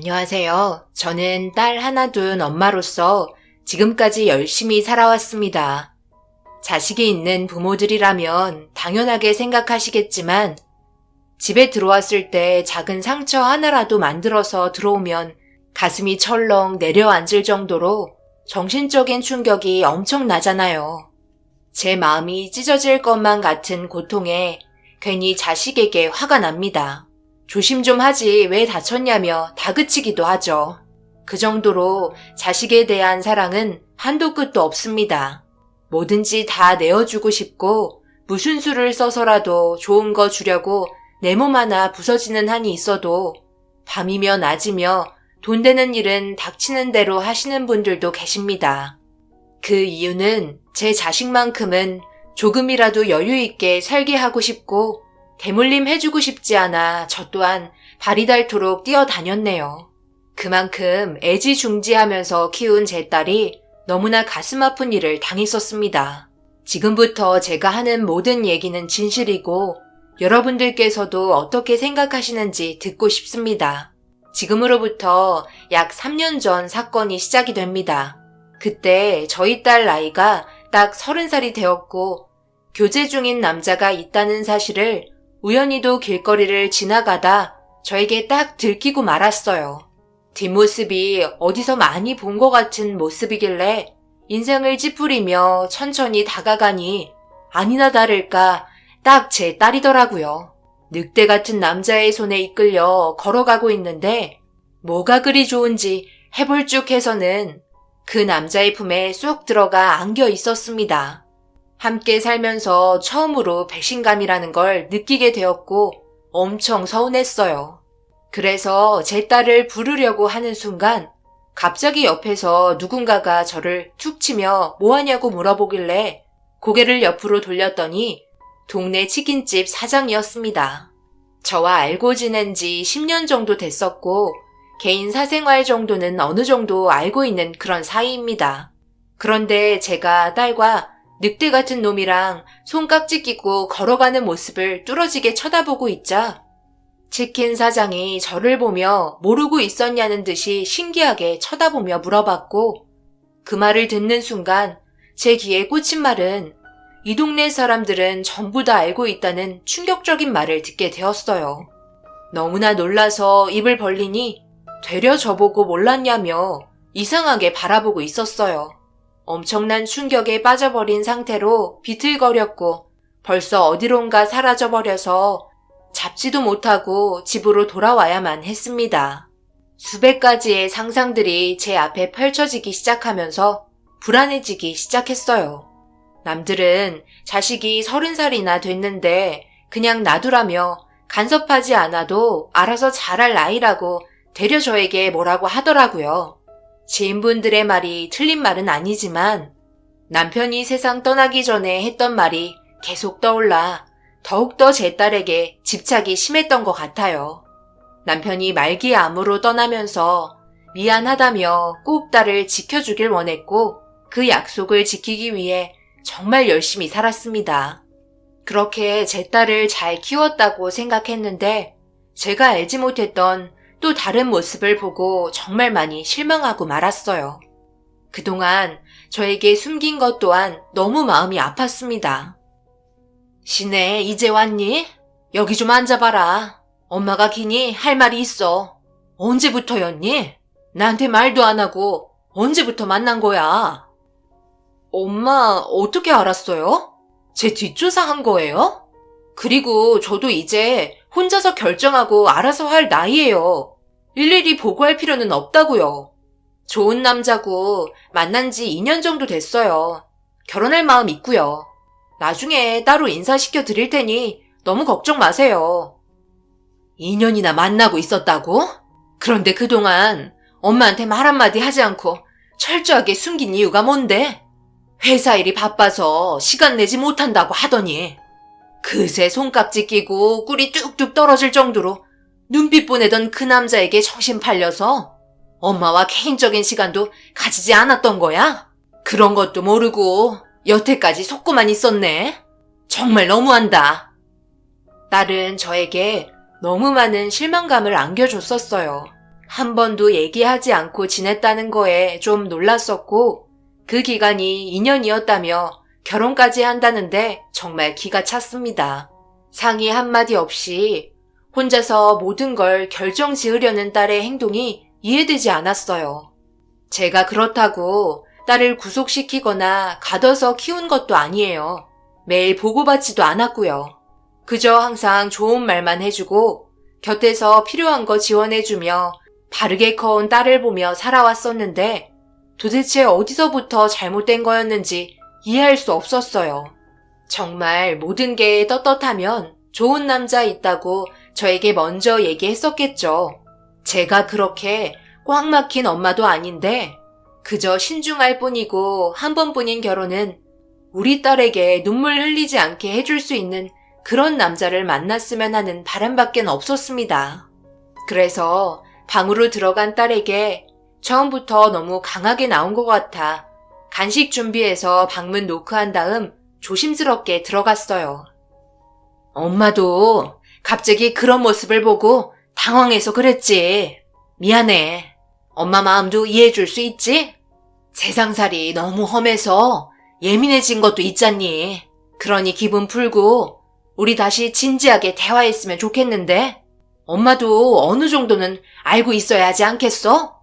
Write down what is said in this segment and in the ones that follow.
안녕하세요. 저는 딸 하나 둔 엄마로서 지금까지 열심히 살아왔습니다. 자식이 있는 부모들이라면 당연하게 생각하시겠지만 집에 들어왔을 때 작은 상처 하나라도 만들어서 들어오면 가슴이 철렁 내려앉을 정도로 정신적인 충격이 엄청나잖아요. 제 마음이 찢어질 것만 같은 고통에 괜히 자식에게 화가 납니다. 조심 좀 하지 왜 다쳤냐며 다그치기도 하죠. 그 정도로 자식에 대한 사랑은 한도 끝도 없습니다. 뭐든지 다 내어주고 싶고 무슨 수를 써서라도 좋은 거 주려고 내 몸 하나 부서지는 한이 있어도 밤이며 낮이며 돈 되는 일은 닥치는 대로 하시는 분들도 계십니다. 그 이유는 제 자식만큼은 조금이라도 여유 있게 살게 하고 싶고 대물림 해주고 싶지 않아 저 또한 발이 닳도록 뛰어다녔네요. 그만큼 애지중지하면서 키운 제 딸이 너무나 가슴 아픈 일을 당했었습니다. 지금부터 제가 하는 모든 얘기는 진실이고 여러분들께서도 어떻게 생각하시는지 듣고 싶습니다. 지금으로부터 약 3년 전 사건이 시작이 됩니다. 그때 저희 딸 나이가 딱 30살이 되었고 교제 중인 남자가 있다는 사실을 우연히도 길거리를 지나가다 저에게 딱 들키고 말았어요. 뒷모습이 어디서 많이 본 것 같은 모습이길래 인생을 찌푸리며 천천히 다가가니 아니나 다를까 딱 제 딸이더라고요. 늑대 같은 남자의 손에 이끌려 걸어가고 있는데 뭐가 그리 좋은지 해볼쭉 해서는 그 남자의 품에 쏙 들어가 안겨 있었습니다. 함께 살면서 처음으로 배신감이라는 걸 느끼게 되었고 엄청 서운했어요. 그래서 제 딸을 부르려고 하는 순간 갑자기 옆에서 누군가가 저를 툭 치며 뭐하냐고 물어보길래 고개를 옆으로 돌렸더니 동네 치킨집 사장이었습니다. 저와 알고 지낸 지 10년 정도 됐었고 개인 사생활 정도는 어느 정도 알고 있는 그런 사이입니다. 그런데 제가 딸과 늑대 같은 놈이랑 손깍지 끼고 걸어가는 모습을 뚫어지게 쳐다보고 있자 치킨 사장이 저를 보며 모르고 있었냐는 듯이 신기하게 쳐다보며 물어봤고 그 말을 듣는 순간 제 귀에 꽂힌 말은 이 동네 사람들은 전부 다 알고 있다는 충격적인 말을 듣게 되었어요. 너무나 놀라서 입을 벌리니 되려 저보고 몰랐냐며 이상하게 바라보고 있었어요. 엄청난 충격에 빠져버린 상태로 비틀거렸고 벌써 어디론가 사라져버려서 잡지도 못하고 집으로 돌아와야만 했습니다. 수백 가지의 상상들이 제 앞에 펼쳐지기 시작하면서 불안해지기 시작했어요. 남들은 자식이 30살이나 됐는데 그냥 놔두라며 간섭하지 않아도 알아서 잘할 나이라고 되려 저에게 뭐라고 하더라고요. 지인분들의 말이 틀린 말은 아니지만 남편이 세상 떠나기 전에 했던 말이 계속 떠올라 더욱더 제 딸에게 집착이 심했던 것 같아요. 남편이 말기암으로 떠나면서 미안하다며 꼭 딸을 지켜주길 원했고 그 약속을 지키기 위해 정말 열심히 살았습니다. 그렇게 제 딸을 잘 키웠다고 생각했는데 제가 알지 못했던 또 다른 모습을 보고 정말 많이 실망하고 말았어요. 그동안 저에게 숨긴 것 또한 너무 마음이 아팠습니다. 시네, 이제 왔니? 여기 좀 앉아봐라. 엄마가 기니 할 말이 있어. 언제부터였니? 나한테 말도 안 하고 언제부터 만난 거야? 엄마, 어떻게 알았어요? 제 뒷조사 한 거예요? 그리고 저도 이제 혼자서 결정하고 알아서 할 나이예요. 일일이 보고할 필요는 없다고요. 좋은 남자고 만난 지 2년 정도 됐어요. 결혼할 마음 있고요. 나중에 따로 인사시켜 드릴 테니 너무 걱정 마세요. 2년이나 만나고 있었다고? 그런데 그동안 엄마한테 말 한마디 하지 않고 철저하게 숨긴 이유가 뭔데? 회사 일이 바빠서 시간 내지 못한다고 하더니 그새 손깍지 끼고 꿀이 뚝뚝 떨어질 정도로 눈빛 보내던 그 남자에게 정신 팔려서 엄마와 개인적인 시간도 가지지 않았던 거야? 그런 것도 모르고 여태까지 속고만 있었네. 정말 너무한다. 딸은 저에게 너무 많은 실망감을 안겨줬었어요. 한 번도 얘기하지 않고 지냈다는 거에 좀 놀랐었고, 그 기간이 2년이었다며 결혼까지 한다는데 정말 기가 찼습니다. 상의 한마디 없이 혼자서 모든 걸 결정 지으려는 딸의 행동이 이해되지 않았어요. 제가 그렇다고 딸을 구속시키거나 가둬서 키운 것도 아니에요. 매일 보고받지도 않았고요. 그저 항상 좋은 말만 해주고 곁에서 필요한 거 지원해주며 바르게 커온 딸을 보며 살아왔었는데 도대체 어디서부터 잘못된 거였는지 이해할 수 없었어요. 정말 모든 게 떳떳하면 좋은 남자 있다고 저에게 먼저 얘기했었겠죠. 제가 그렇게 꽉 막힌 엄마도 아닌데 그저 신중할 뿐이고 한 번뿐인 결혼은 우리 딸에게 눈물 흘리지 않게 해줄 수 있는 그런 남자를 만났으면 하는 바람밖엔 없었습니다. 그래서 방으로 들어간 딸에게 처음부터 너무 강하게 나온 것 같아 간식 준비해서 방문 노크한 다음 조심스럽게 들어갔어요. 엄마도 갑자기 그런 모습을 보고 당황해서 그랬지. 미안해. 엄마 마음도 이해해줄 수 있지? 세상살이 너무 험해서 예민해진 것도 있잖니. 그러니 기분 풀고 우리 다시 진지하게 대화했으면 좋겠는데? 엄마도 어느 정도는 알고 있어야 하지 않겠어?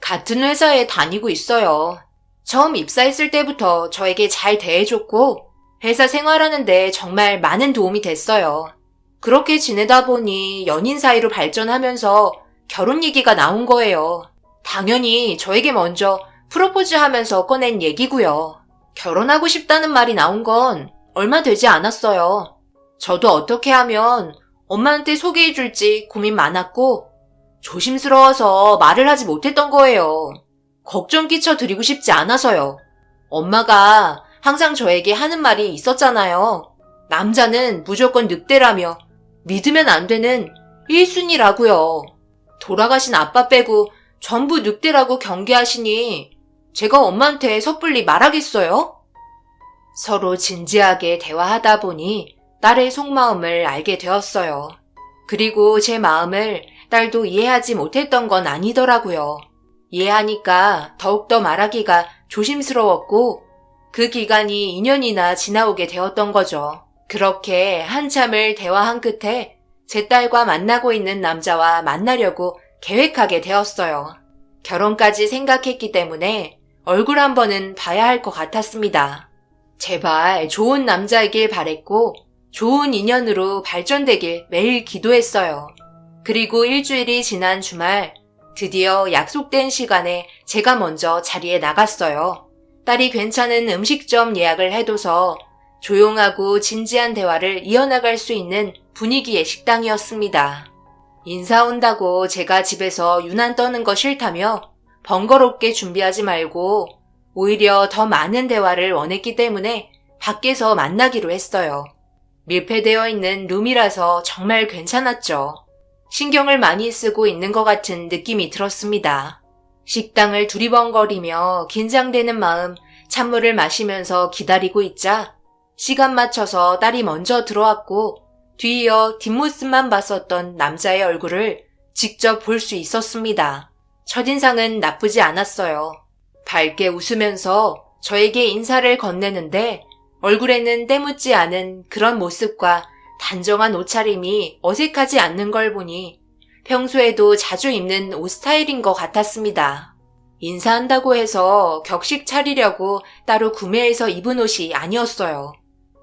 같은 회사에 다니고 있어요. 처음 입사했을 때부터 저에게 잘 대해줬고 회사 생활하는데 정말 많은 도움이 됐어요. 그렇게 지내다 보니 연인 사이로 발전하면서 결혼 얘기가 나온 거예요. 당연히 저에게 먼저 프로포즈 하면서 꺼낸 얘기고요. 결혼하고 싶다는 말이 나온 건 얼마 되지 않았어요. 저도 어떻게 하면 엄마한테 소개해줄지 고민 많았고 조심스러워서 말을 하지 못했던 거예요. 걱정 끼쳐드리고 싶지 않아서요. 엄마가 항상 저에게 하는 말이 있었잖아요. 남자는 무조건 늑대라며 믿으면 안 되는 1순위라고요. 돌아가신 아빠 빼고 전부 늑대라고 경계하시니 제가 엄마한테 섣불리 말하겠어요? 서로 진지하게 대화하다 보니 딸의 속마음을 알게 되었어요. 그리고 제 마음을 딸도 이해하지 못했던 건 아니더라고요. 이해하니까 더욱더 말하기가 조심스러웠고 그 기간이 2년이나 지나오게 되었던 거죠. 그렇게 한참을 대화한 끝에 제 딸과 만나고 있는 남자와 만나려고 계획하게 되었어요. 결혼까지 생각했기 때문에 얼굴 한 번은 봐야 할 것 같았습니다. 제발 좋은 남자이길 바랬고 좋은 인연으로 발전되길 매일 기도했어요. 그리고 일주일이 지난 주말 드디어 약속된 시간에 제가 먼저 자리에 나갔어요. 딸이 괜찮은 음식점 예약을 해둬서 조용하고 진지한 대화를 이어나갈 수 있는 분위기의 식당이었습니다. 인사 온다고 제가 집에서 유난 떠는 거 싫다며 번거롭게 준비하지 말고 오히려 더 많은 대화를 원했기 때문에 밖에서 만나기로 했어요. 밀폐되어 있는 룸이라서 정말 괜찮았죠. 신경을 많이 쓰고 있는 것 같은 느낌이 들었습니다. 식당을 두리번거리며 긴장되는 마음 찬물을 마시면서 기다리고 있자 시간 맞춰서 딸이 먼저 들어왔고 뒤이어 뒷모습만 봤었던 남자의 얼굴을 직접 볼 수 있었습니다. 첫인상은 나쁘지 않았어요. 밝게 웃으면서 저에게 인사를 건네는데 얼굴에는 때묻지 않은 그런 모습과 단정한 옷차림이 어색하지 않는 걸 보니 평소에도 자주 입는 옷 스타일인 것 같았습니다. 인사한다고 해서 격식 차리려고 따로 구매해서 입은 옷이 아니었어요.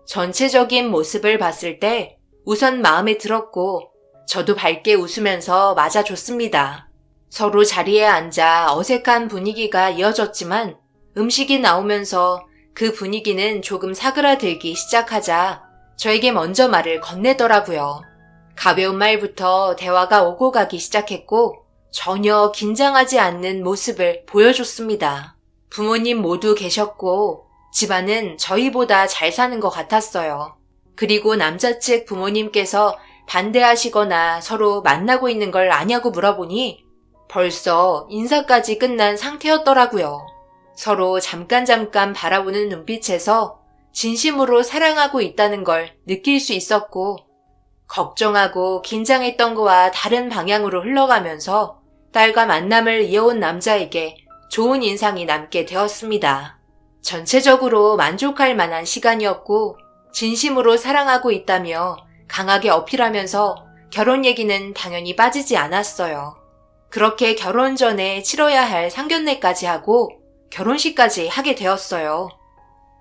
전체적인 모습을 봤을 때 우선 마음에 들었고 저도 밝게 웃으면서 맞아줬습니다. 서로 자리에 앉아 어색한 분위기가 이어졌지만 음식이 나오면서 그 분위기는 조금 사그라들기 시작하자 저에게 먼저 말을 건네더라고요. 가벼운 말부터 대화가 오고 가기 시작했고 전혀 긴장하지 않는 모습을 보여줬습니다. 부모님 모두 계셨고 집안은 저희보다 잘 사는 것 같았어요. 그리고 남자 측 부모님께서 반대하시거나 서로 만나고 있는 걸 아냐고 물어보니 벌써 인사까지 끝난 상태였더라고요. 서로 잠깐 바라보는 눈빛에서 진심으로 사랑하고 있다는 걸 느낄 수 있었고 걱정하고 긴장했던 거와 다른 방향으로 흘러가면서 딸과 만남을 이어온 남자에게 좋은 인상이 남게 되었습니다. 전체적으로 만족할 만한 시간이었고 진심으로 사랑하고 있다며 강하게 어필하면서 결혼 얘기는 당연히 빠지지 않았어요. 그렇게 결혼 전에 치러야 할 상견례까지 하고 결혼식까지 하게 되었어요.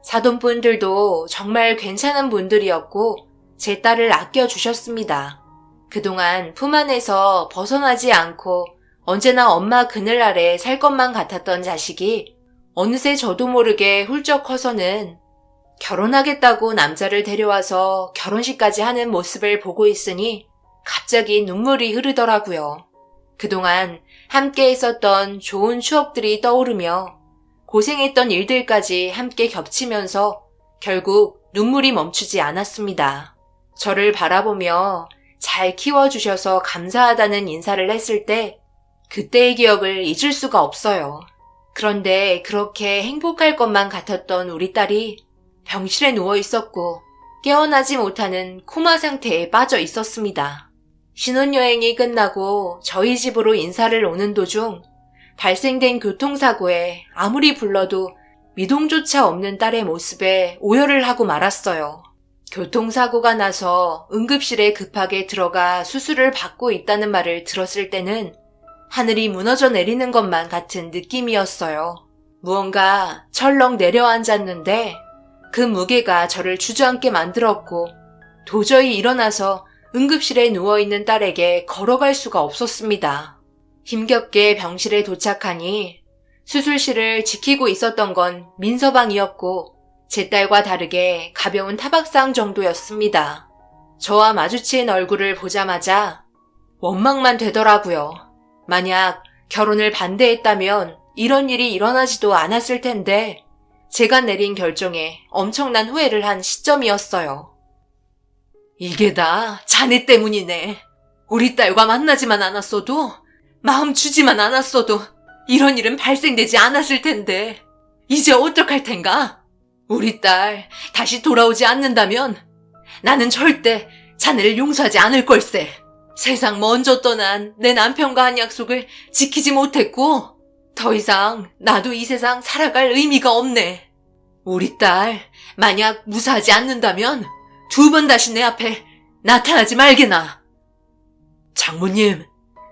사돈분들도 정말 괜찮은 분들이었고 제 딸을 아껴주셨습니다. 그동안 품 안에서 벗어나지 않고 언제나 엄마 그늘 아래 살 것만 같았던 자식이 어느새 저도 모르게 훌쩍 커서는 결혼하겠다고 남자를 데려와서 결혼식까지 하는 모습을 보고 있으니 갑자기 눈물이 흐르더라고요. 그동안 함께 있었던 좋은 추억들이 떠오르며 고생했던 일들까지 함께 겹치면서 결국 눈물이 멈추지 않았습니다. 저를 바라보며 잘 키워주셔서 감사하다는 인사를 했을 때 그때의 기억을 잊을 수가 없어요. 그런데 그렇게 행복할 것만 같았던 우리 딸이 병실에 누워 있었고 깨어나지 못하는 코마 상태에 빠져 있었습니다. 신혼여행이 끝나고 저희 집으로 인사를 오는 도중 발생된 교통사고에 아무리 불러도 미동조차 없는 딸의 모습에 오열을 하고 말았어요. 교통사고가 나서 응급실에 급하게 들어가 수술을 받고 있다는 말을 들었을 때는 하늘이 무너져 내리는 것만 같은 느낌이었어요. 무언가 철렁 내려앉았는데 그 무게가 저를 주저앉게 만들었고 도저히 일어나서 응급실에 누워있는 딸에게 걸어갈 수가 없었습니다. 힘겹게 병실에 도착하니 수술실을 지키고 있었던 건 민서방이었고 제 딸과 다르게 가벼운 타박상 정도였습니다. 저와 마주친 얼굴을 보자마자 원망만 되더라고요. 만약 결혼을 반대했다면 이런 일이 일어나지도 않았을 텐데 제가 내린 결정에 엄청난 후회를 한 시점이었어요. 이게 다 자네 때문이네. 우리 딸과 만나지만 않았어도 마음 주지만 않았어도 이런 일은 발생되지 않았을 텐데 이제 어떡할 텐가? 우리 딸 다시 돌아오지 않는다면 나는 절대 자네를 용서하지 않을 걸세. 세상 먼저 떠난 내 남편과 한 약속을 지키지 못했고 더 이상 나도 이 세상 살아갈 의미가 없네. 우리 딸 만약 무사하지 않는다면 2번 다시 내 앞에 나타나지 말게나. 장모님,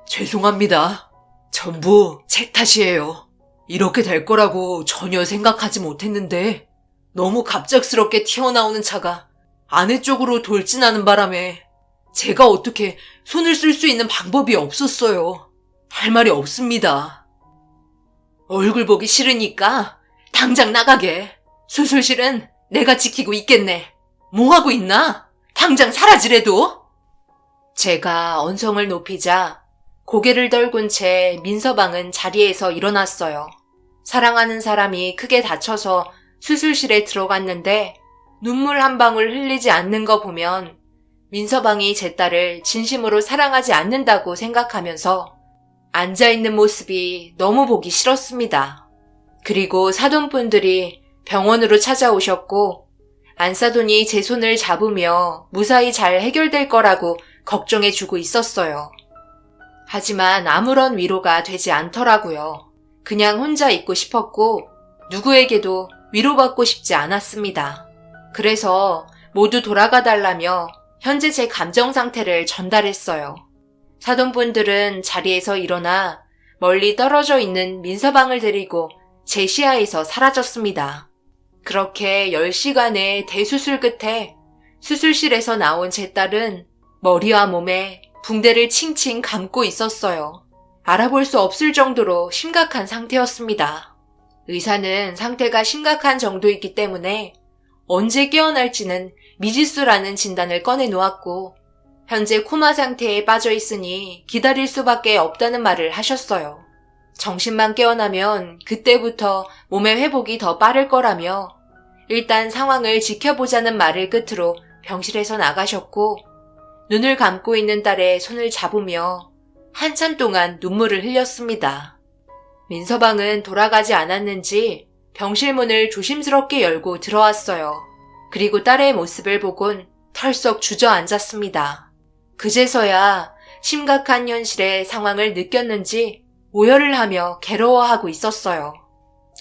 죄송합니다. 전부 제 탓이에요. 이렇게 될 거라고 전혀 생각하지 못했는데 너무 갑작스럽게 튀어나오는 차가 아내 쪽으로 돌진하는 바람에 제가 어떻게 손을 쓸 수 있는 방법이 없었어요. 할 말이 없습니다. 얼굴 보기 싫으니까 당장 나가게. 수술실은 내가 지키고 있겠네. 뭐하고 있나? 당장 사라지래도. 제가 언성을 높이자 고개를 떨군 채 민서방은 자리에서 일어났어요. 사랑하는 사람이 크게 다쳐서 수술실에 들어갔는데 눈물 한 방울 흘리지 않는 거 보면 민서방이 제 딸을 진심으로 사랑하지 않는다고 생각하면서 앉아있는 모습이 너무 보기 싫었습니다. 그리고 사돈분들이 병원으로 찾아오셨고 안사돈이 제 손을 잡으며 무사히 잘 해결될 거라고 걱정해주고 있었어요. 하지만 아무런 위로가 되지 않더라고요. 그냥 혼자 있고 싶었고 누구에게도 위로받고 싶지 않았습니다. 그래서 모두 돌아가달라며 현재 제 감정 상태를 전달했어요. 사돈분들은 자리에서 일어나 멀리 떨어져 있는 민서방을 데리고 제 시야에서 사라졌습니다. 그렇게 10시간의 대수술 끝에 수술실에서 나온 제 딸은 머리와 몸에 붕대를 칭칭 감고 있었어요. 알아볼 수 없을 정도로 심각한 상태였습니다. 의사는 상태가 심각한 정도이기 때문에 언제 깨어날지는 미지수라는 진단을 꺼내놓았고 현재 코마 상태에 빠져 있으니 기다릴 수밖에 없다는 말을 하셨어요. 정신만 깨어나면 그때부터 몸의 회복이 더 빠를 거라며 일단 상황을 지켜보자는 말을 끝으로 병실에서 나가셨고 눈을 감고 있는 딸의 손을 잡으며 한참 동안 눈물을 흘렸습니다. 민서방은 돌아가지 않았는지 병실 문을 조심스럽게 열고 들어왔어요. 그리고 딸의 모습을 보곤 털썩 주저앉았습니다. 그제서야 심각한 현실의 상황을 느꼈는지 오열을 하며 괴로워하고 있었어요.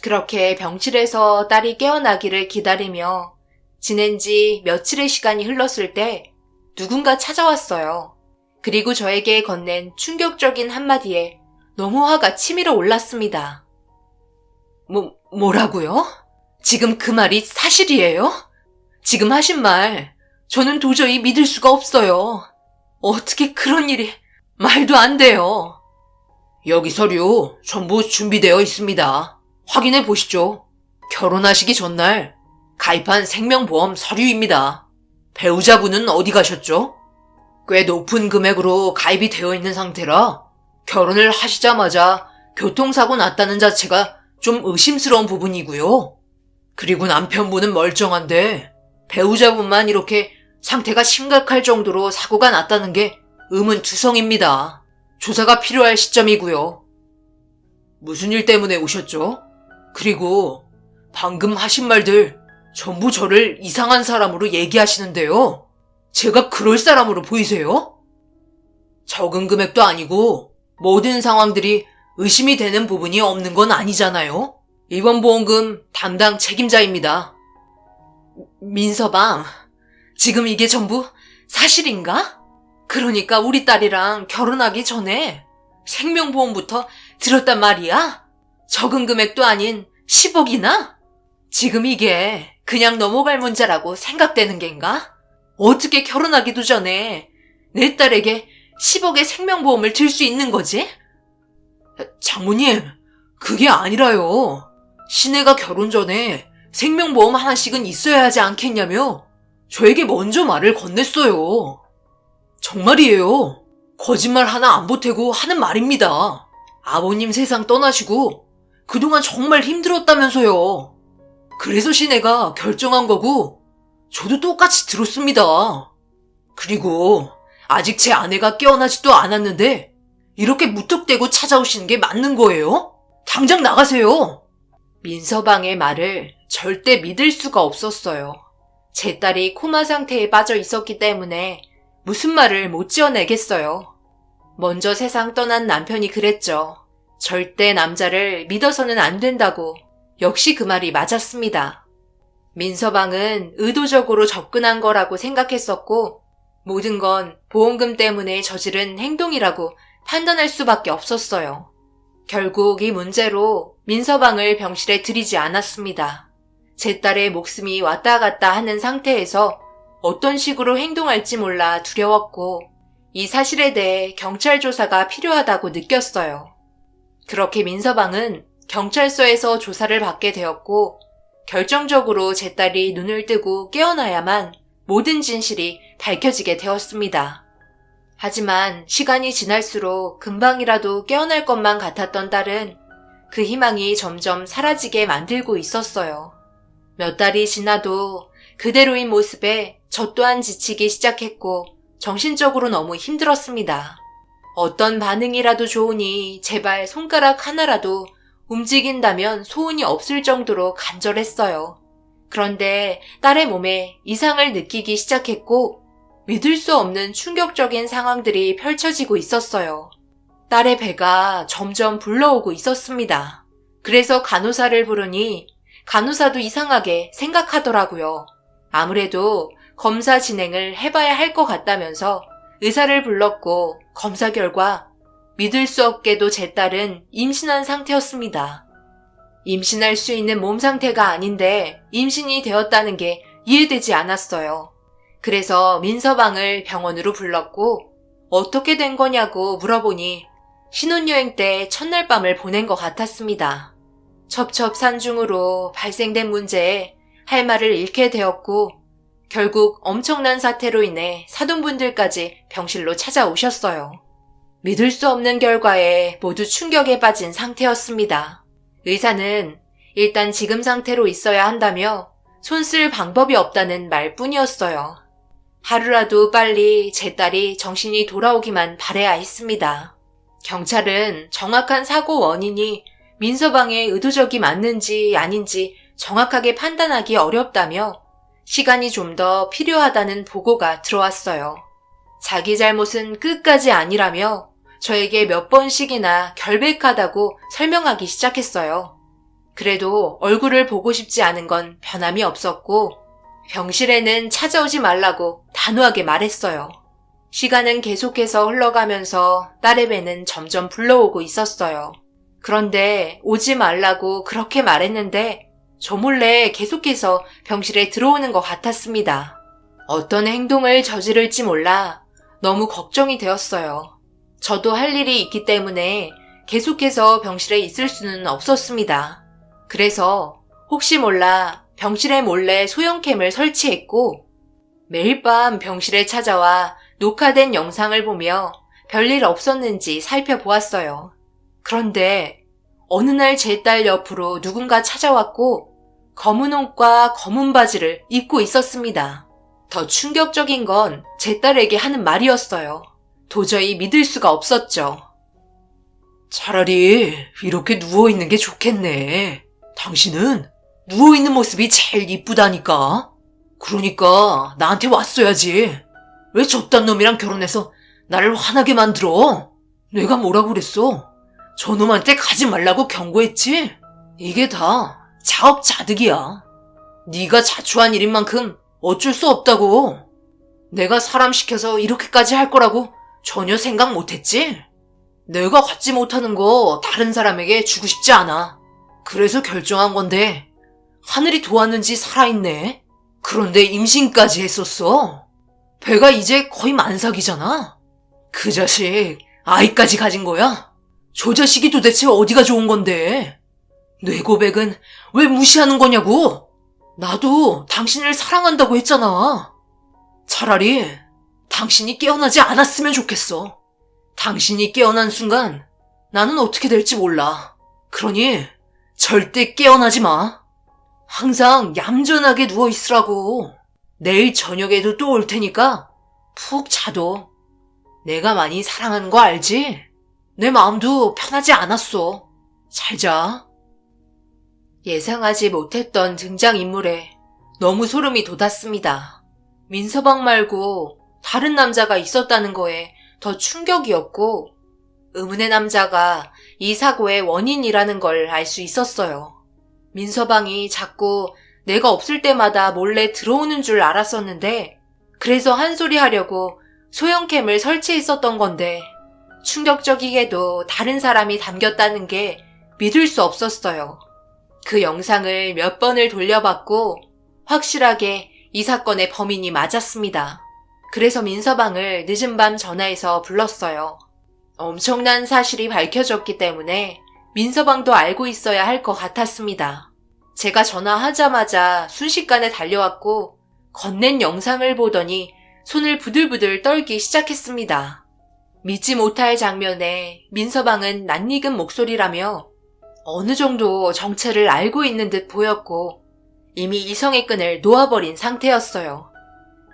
그렇게 병실에서 딸이 깨어나기를 기다리며 지낸 지 며칠의 시간이 흘렀을 때 누군가 찾아왔어요. 그리고 저에게 건넨 충격적인 한마디에 너무 화가 치밀어 올랐습니다. 뭐라고요? 지금 그 말이 사실이에요? 지금 하신 말, 저는 도저히 믿을 수가 없어요. 어떻게 그런 일이, 말도 안 돼요. 여기 서류 전부 준비되어 있습니다. 확인해 보시죠. 결혼하시기 전날 가입한 생명보험 서류입니다. 배우자분은 어디 가셨죠? 꽤 높은 금액으로 가입이 되어 있는 상태라 결혼을 하시자마자 교통사고 났다는 자체가 좀 의심스러운 부분이고요. 그리고 남편분은 멀쩡한데 배우자분만 이렇게 상태가 심각할 정도로 사고가 났다는 게 의문투성입니다. 조사가 필요할 시점이고요. 무슨 일 때문에 오셨죠? 그리고 방금 하신 말들 전부 저를 이상한 사람으로 얘기하시는데요. 제가 그럴 사람으로 보이세요? 적은 금액도 아니고 모든 상황들이 의심이 되는 부분이 없는 건 아니잖아요. 이번 보험금 담당 책임자입니다. 민서방, 지금 이게 전부 사실인가? 그러니까 우리 딸이랑 결혼하기 전에 생명보험부터 들었단 말이야? 적은 금액도 아닌 10억이나? 지금 이게 그냥 넘어갈 문제라고 생각되는 겐가? 어떻게 결혼하기도 전에 내 딸에게 10억의 생명보험을 들 수 있는 거지? 장모님, 그게 아니라요. 시내가 결혼 전에 생명보험 하나씩은 있어야 하지 않겠냐며 저에게 먼저 말을 건넸어요. 정말이에요. 거짓말 하나 안 보태고 하는 말입니다. 아버님 세상 떠나시고 그동안 정말 힘들었다면서요. 그래서 시내가 결정한 거고 저도 똑같이 들었습니다. 그리고 아직 제 아내가 깨어나지도 않았는데 이렇게 무턱대고 찾아오시는 게 맞는 거예요? 당장 나가세요. 민서방의 말을 절대 믿을 수가 없었어요. 제 딸이 코마 상태에 빠져 있었기 때문에 무슨 말을 못 지어내겠어요. 먼저 세상 떠난 남편이 그랬죠. 절대 남자를 믿어서는 안 된다고. 역시 그 말이 맞았습니다. 민서방은 의도적으로 접근한 거라고 생각했었고 모든 건 보험금 때문에 저지른 행동이라고 판단할 수밖에 없었어요. 결국 이 문제로 민서방을 병실에 들이지 않았습니다. 제 딸의 목숨이 왔다 갔다 하는 상태에서 어떤 식으로 행동할지 몰라 두려웠고 이 사실에 대해 경찰 조사가 필요하다고 느꼈어요. 그렇게 민서방은 경찰서에서 조사를 받게 되었고 결정적으로 제 딸이 눈을 뜨고 깨어나야만 모든 진실이 밝혀지게 되었습니다. 하지만 시간이 지날수록 금방이라도 깨어날 것만 같았던 딸은 그 희망이 점점 사라지게 만들고 있었어요. 몇 달이 지나도 그대로인 모습에 저 또한 지치기 시작했고 정신적으로 너무 힘들었습니다. 어떤 반응이라도 좋으니 제발 손가락 하나라도 움직인다면 소원이 없을 정도로 간절했어요. 그런데 딸의 몸에 이상을 느끼기 시작했고 믿을 수 없는 충격적인 상황들이 펼쳐지고 있었어요. 딸의 배가 점점 불러오고 있었습니다. 그래서 간호사를 부르니 간호사도 이상하게 생각하더라고요. 아무래도 검사 진행을 해봐야 할 것 같다면서 의사를 불렀고 검사 결과 믿을 수 없게도 제 딸은 임신한 상태였습니다. 임신할 수 있는 몸 상태가 아닌데 임신이 되었다는 게 이해되지 않았어요. 그래서 민서방을 병원으로 불렀고 어떻게 된 거냐고 물어보니 신혼여행 때 첫날 밤을 보낸 것 같았습니다. 첩첩산중으로 발생된 문제에 할 말을 잃게 되었고 결국 엄청난 사태로 인해 사돈분들까지 병실로 찾아오셨어요. 믿을 수 없는 결과에 모두 충격에 빠진 상태였습니다. 의사는 일단 지금 상태로 있어야 한다며 손 쓸 방법이 없다는 말뿐이었어요. 하루라도 빨리 제 딸이 정신이 돌아오기만 바라야 했습니다. 경찰은 정확한 사고 원인이 민서방의 의도적이 맞는지 아닌지 정확하게 판단하기 어렵다며 시간이 좀 더 필요하다는 보고가 들어왔어요. 자기 잘못은 끝까지 아니라며 저에게 몇 번씩이나 결백하다고 설명하기 시작했어요. 그래도 얼굴을 보고 싶지 않은 건 변함이 없었고 병실에는 찾아오지 말라고 단호하게 말했어요. 시간은 계속해서 흘러가면서 딸의 배는 점점 불러오고 있었어요. 그런데 오지 말라고 그렇게 말했는데 저 몰래 계속해서 병실에 들어오는 것 같았습니다. 어떤 행동을 저지를지 몰라 너무 걱정이 되었어요. 저도 할 일이 있기 때문에 계속해서 병실에 있을 수는 없었습니다. 그래서 혹시 몰라 병실에 몰래 소형캠을 설치했고 매일 밤 병실에 찾아와 녹화된 영상을 보며 별일 없었는지 살펴보았어요. 그런데 어느 날 제 딸 옆으로 누군가 찾아왔고 검은 옷과 검은 바지를 입고 있었습니다. 더 충격적인 건 제 딸에게 하는 말이었어요. 도저히 믿을 수가 없었죠. 차라리 이렇게 누워있는 게 좋겠네. 당신은 누워있는 모습이 제일 이쁘다니까. 그러니까 나한테 왔어야지. 왜 저딴 놈이랑 결혼해서 나를 화나게 만들어? 내가 뭐라고 그랬어? 저놈한테 가지 말라고 경고했지? 이게 다 자업자득이야. 네가 자초한 일인 만큼 어쩔 수 없다고. 내가 사람 시켜서 이렇게까지 할 거라고 전혀 생각 못했지? 내가 갖지 못하는 거 다른 사람에게 주고 싶지 않아. 그래서 결정한 건데 하늘이 도왔는지 살아있네. 그런데 임신까지 했었어. 배가 이제 거의 만삭이잖아. 그 자식 아이까지 가진 거야? 저 자식이 도대체 어디가 좋은 건데? 뇌고백은 왜 무시하는 거냐고? 나도 당신을 사랑한다고 했잖아. 차라리 당신이 깨어나지 않았으면 좋겠어. 당신이 깨어난 순간 나는 어떻게 될지 몰라. 그러니 절대 깨어나지 마. 항상 얌전하게 누워있으라고. 내일 저녁에도 또 올 테니까 푹 자도. 내가 많이 사랑하는 거 알지? 내 마음도 편하지 않았어. 잘 자. 예상하지 못했던 등장인물에 너무 소름이 돋았습니다. 민서방 말고 다른 남자가 있었다는 거에 더 충격이었고 의문의 남자가 이 사고의 원인이라는 걸 알 수 있었어요. 민서방이 자꾸 내가 없을 때마다 몰래 들어오는 줄 알았었는데 그래서 한 소리 하려고 소형캠을 설치했었던 건데 충격적이게도 다른 사람이 담겼다는 게 믿을 수 없었어요. 그 영상을 몇 번을 돌려봤고 확실하게 이 사건의 범인이 맞았습니다. 그래서 민서방을 늦은 밤 전화해서 불렀어요. 엄청난 사실이 밝혀졌기 때문에 민서방도 알고 있어야 할 것 같았습니다. 제가 전화하자마자 순식간에 달려왔고 건넨 영상을 보더니 손을 부들부들 떨기 시작했습니다. 믿지 못할 장면에 민서방은 낯익은 목소리라며 어느 정도 정체를 알고 있는 듯 보였고 이미 이성의 끈을 놓아버린 상태였어요.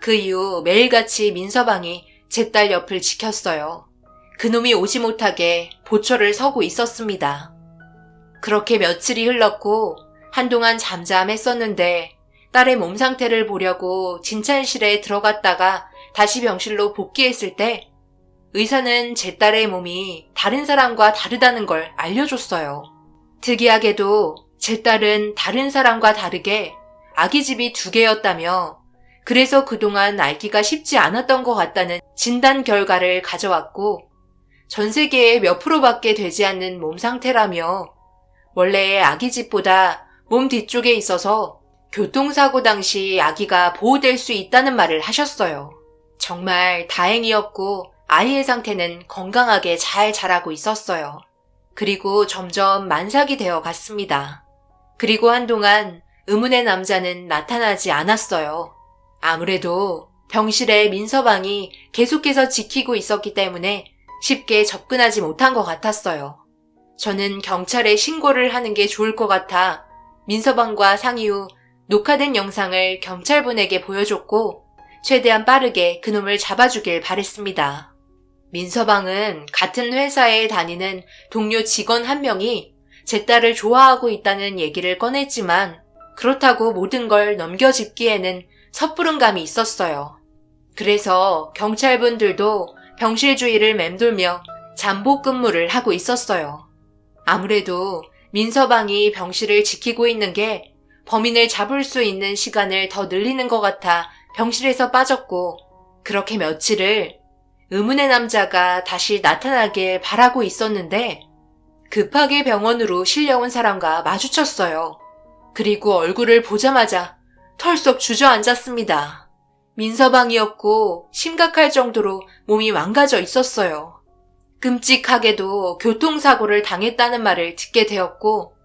그 이후 매일같이 민서방이 제 딸 옆을 지켰어요. 그놈이 오지 못하게 보초를 서고 있었습니다. 그렇게 며칠이 흘렀고 한동안 잠잠했었는데 딸의 몸 상태를 보려고 진찰실에 들어갔다가 다시 병실로 복귀했을 때 의사는 제 딸의 몸이 다른 사람과 다르다는 걸 알려줬어요. 특이하게도 제 딸은 다른 사람과 다르게 아기집이 2개였다며 그래서 그동안 알기가 쉽지 않았던 것 같다는 진단 결과를 가져왔고 전 세계에 몇 프로밖에 되지 않는 몸 상태라며 원래의 아기집보다 몸 뒤쪽에 있어서 교통사고 당시 아기가 보호될 수 있다는 말을 하셨어요. 정말 다행이었고 아이의 상태는 건강하게 잘 자라고 있었어요. 그리고 점점 만삭이 되어 갔습니다. 그리고 한동안 의문의 남자는 나타나지 않았어요. 아무래도 병실에 민서방이 계속해서 지키고 있었기 때문에 쉽게 접근하지 못한 것 같았어요. 저는 경찰에 신고를 하는 게 좋을 것 같아 민서방과 상의 후 녹화된 영상을 경찰분에게 보여줬고 최대한 빠르게 그놈을 잡아주길 바랬습니다. 민서방은 같은 회사에 다니는 동료 직원 한 명이 제 딸을 좋아하고 있다는 얘기를 꺼냈지만 그렇다고 모든 걸 넘겨짚기에는 섣부른 감이 있었어요. 그래서 경찰분들도 병실 주위를 맴돌며 잠복 근무를 하고 있었어요. 아무래도 민서방이 병실을 지키고 있는 게 범인을 잡을 수 있는 시간을 더 늘리는 것 같아 병실에서 빠졌고, 그렇게 며칠을 의문의 남자가 다시 나타나길 바라고 있었는데 급하게 병원으로 실려온 사람과 마주쳤어요. 그리고 얼굴을 보자마자 털썩 주저앉았습니다. 민서방이었고 심각할 정도로 몸이 망가져 있었어요. 끔찍하게도 교통사고를 당했다는 말을 듣게 되었고,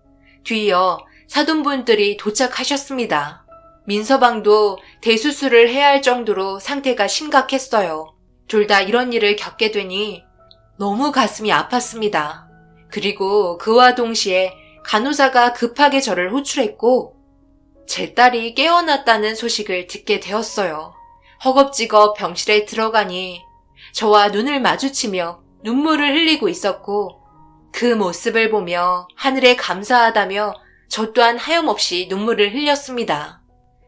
뒤이어 사돈분들이 도착하셨습니다. 민서방도 대수술을 해야 할 정도로 상태가 심각했어요. 둘 다 이런 일을 겪게 되니 너무 가슴이 아팠습니다. 그리고 그와 동시에 간호사가 급하게 저를 호출했고, 제 딸이 깨어났다는 소식을 듣게 되었어요. 허겁지겁 병실에 들어가니 저와 눈을 마주치며 눈물을 흘리고 있었고, 그 모습을 보며 하늘에 감사하다며 저 또한 하염없이 눈물을 흘렸습니다.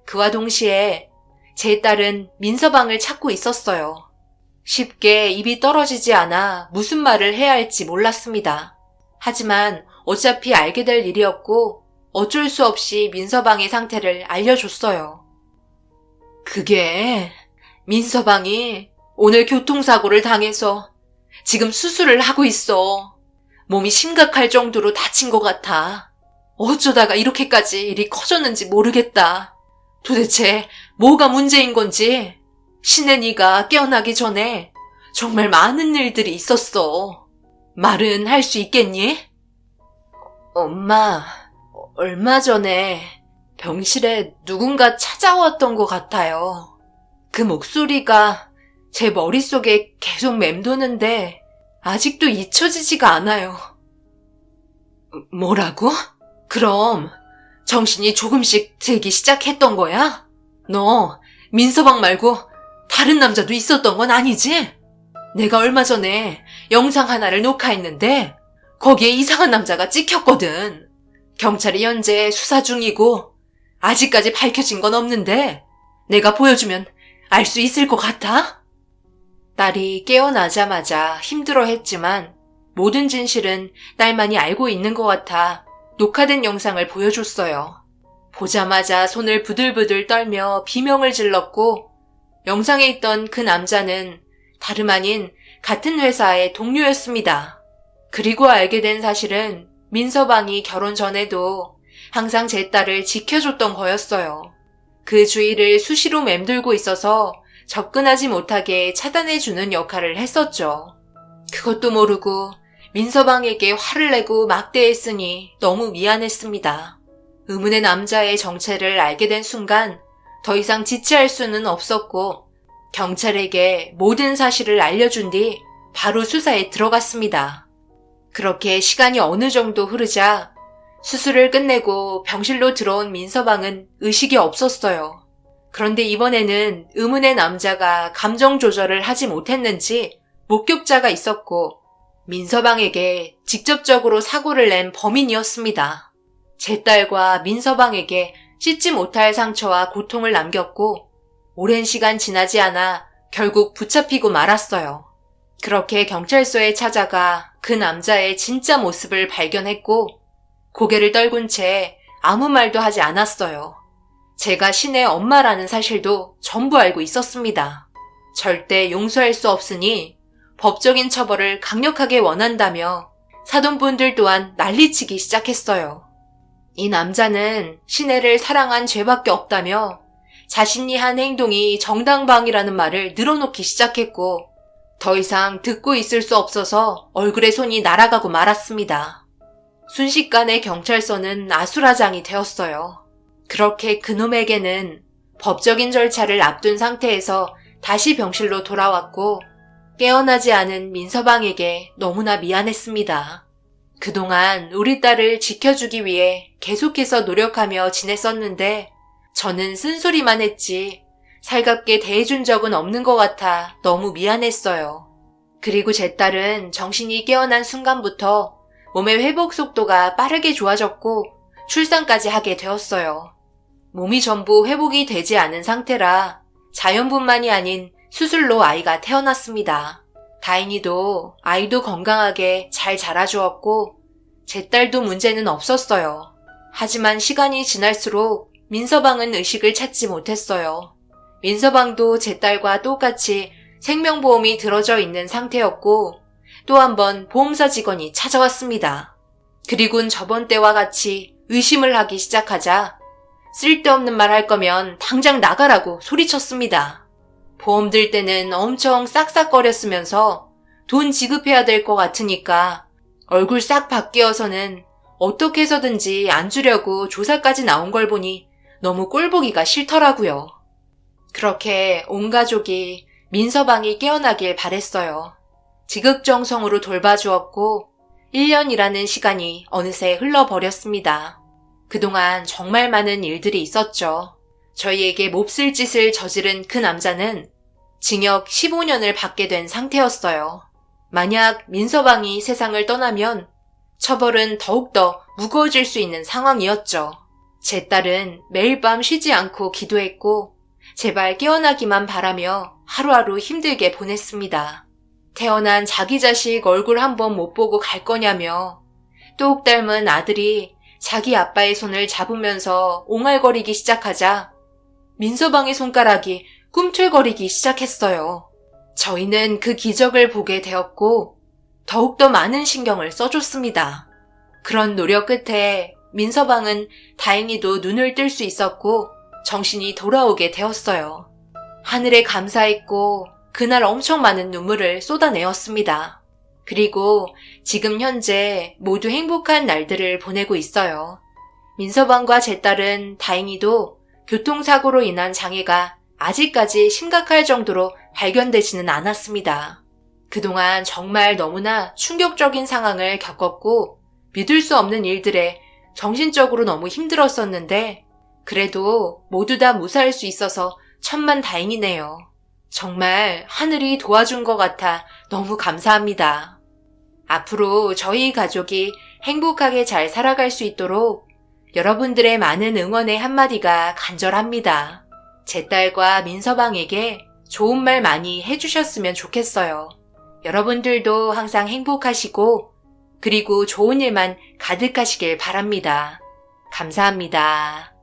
그와 동시에 제 딸은 민서방을 찾고 있었어요. 쉽게 입이 떨어지지 않아 무슨 말을 해야 할지 몰랐습니다. 하지만 어차피 알게 될 일이었고 어쩔 수 없이 민서방의 상태를 알려줬어요. 그게 민서방이 오늘 교통사고를 당해서 지금 수술을 하고 있어. 몸이 심각할 정도로 다친 것 같아. 어쩌다가 이렇게까지 일이 커졌는지 모르겠다. 도대체 뭐가 문제인 건지. 신혜니가 깨어나기 전에 정말 많은 일들이 있었어. 말은 할 수 있겠니? 엄마, 얼마 전에 병실에 누군가 찾아왔던 것 같아요. 그 목소리가 제 머릿속에 계속 맴도는데 아직도 잊혀지지가 않아요. 뭐라고? 그럼 정신이 조금씩 들기 시작했던 거야? 너 민서방 말고 다른 남자도 있었던 건 아니지? 내가 얼마 전에 영상 하나를 녹화했는데 거기에 이상한 남자가 찍혔거든. 경찰이 현재 수사 중이고 아직까지 밝혀진 건 없는데 내가 보여주면 알 수 있을 것 같아? 딸이 깨어나자마자 힘들어했지만 모든 진실은 딸만이 알고 있는 것 같아 녹화된 영상을 보여줬어요. 보자마자 손을 부들부들 떨며 비명을 질렀고, 영상에 있던 그 남자는 다름 아닌 같은 회사의 동료였습니다. 그리고 알게 된 사실은 민서방이 결혼 전에도 항상 제 딸을 지켜줬던 거였어요. 그 주위를 수시로 맴돌고 있어서 접근하지 못하게 차단해주는 역할을 했었죠. 그것도 모르고 민서방에게 화를 내고 막대했으니 너무 미안했습니다. 의문의 남자의 정체를 알게 된 순간 더 이상 지체할 수는 없었고, 경찰에게 모든 사실을 알려준 뒤 바로 수사에 들어갔습니다. 그렇게 시간이 어느 정도 흐르자 수술을 끝내고 병실로 들어온 민서방은 의식이 없었어요. 그런데 이번에는 의문의 남자가 감정 조절을 하지 못했는지 목격자가 있었고, 민서방에게 직접적으로 사고를 낸 범인이었습니다. 제 딸과 민서방에게 씻지 못할 상처와 고통을 남겼고, 오랜 시간 지나지 않아 결국 붙잡히고 말았어요. 그렇게 경찰서에 찾아가 그 남자의 진짜 모습을 발견했고, 고개를 떨군 채 아무 말도 하지 않았어요. 제가 신의 엄마라는 사실도 전부 알고 있었습니다. 절대 용서할 수 없으니 법적인 처벌을 강력하게 원한다며 사돈분들 또한 난리치기 시작했어요. 이 남자는 신혜를 사랑한 죄밖에 없다며 자신이 한 행동이 정당방위라는 말을 늘어놓기 시작했고, 더 이상 듣고 있을 수 없어서 얼굴에 손이 날아가고 말았습니다. 순식간에 경찰서는 아수라장이 되었어요. 그렇게 그놈에게는 법적인 절차를 앞둔 상태에서 다시 병실로 돌아왔고, 깨어나지 않은 민서방에게 너무나 미안했습니다. 그동안 우리 딸을 지켜주기 위해 계속해서 노력하며 지냈었는데 저는 쓴소리만 했지 살갑게 대해준 적은 없는 것 같아 너무 미안했어요. 그리고 제 딸은 정신이 깨어난 순간부터 몸의 회복 속도가 빠르게 좋아졌고 출산까지 하게 되었어요. 몸이 전부 회복이 되지 않은 상태라 자연분만이 아닌 수술로 아이가 태어났습니다. 다행히도 아이도 건강하게 잘 자라주었고 제 딸도 문제는 없었어요. 하지만 시간이 지날수록 민서방은 의식을 찾지 못했어요. 민서방도 제 딸과 똑같이 생명보험이 들어져 있는 상태였고 또 한 번 보험사 직원이 찾아왔습니다. 그리곤 저번 때와 같이 의심을 하기 시작하자 쓸데없는 말 할 거면 당장 나가라고 소리쳤습니다. 보험 들 때는 엄청 싹싹거렸으면서 돈 지급해야 될 것 같으니까 얼굴 싹 바뀌어서는 어떻게 해서든지 안 주려고 조사까지 나온 걸 보니 너무 꼴보기가 싫더라고요. 그렇게 온 가족이 민서방이 깨어나길 바랬어요. 지극정성으로 돌봐주었고 1년이라는 시간이 어느새 흘러버렸습니다. 그동안 정말 많은 일들이 있었죠. 저희에게 몹쓸 짓을 저지른 그 남자는 징역 15년을 받게 된 상태였어요. 만약 민서방이 세상을 떠나면 처벌은 더욱더 무거워질 수 있는 상황이었죠. 제 딸은 매일 밤 쉬지 않고 기도했고 제발 깨어나기만 바라며 하루하루 힘들게 보냈습니다. 태어난 자기 자식 얼굴 한번 못 보고 갈 거냐며 똑 닮은 아들이 자기 아빠의 손을 잡으면서 옹알거리기 시작하자 민서방의 손가락이 꿈틀거리기 시작했어요. 저희는 그 기적을 보게 되었고 더욱더 많은 신경을 써줬습니다. 그런 노력 끝에 민서방은 다행히도 눈을 뜰 수 있었고 정신이 돌아오게 되었어요. 하늘에 감사했고 그날 엄청 많은 눈물을 쏟아내었습니다. 그리고 지금 현재 모두 행복한 날들을 보내고 있어요. 민서방과 제 딸은 다행히도 교통사고로 인한 장애가 아직까지 심각할 정도로 발견되지는 않았습니다. 그동안 정말 너무나 충격적인 상황을 겪었고 믿을 수 없는 일들에 정신적으로 너무 힘들었었는데 그래도 모두 다 무사할 수 있어서 천만다행이네요. 정말 하늘이 도와준 것 같아 너무 감사합니다. 앞으로 저희 가족이 행복하게 잘 살아갈 수 있도록 여러분들의 많은 응원의 한마디가 간절합니다. 제 딸과 민서방에게 좋은 말 많이 해주셨으면 좋겠어요. 여러분들도 항상 행복하시고 그리고 좋은 일만 가득하시길 바랍니다. 감사합니다.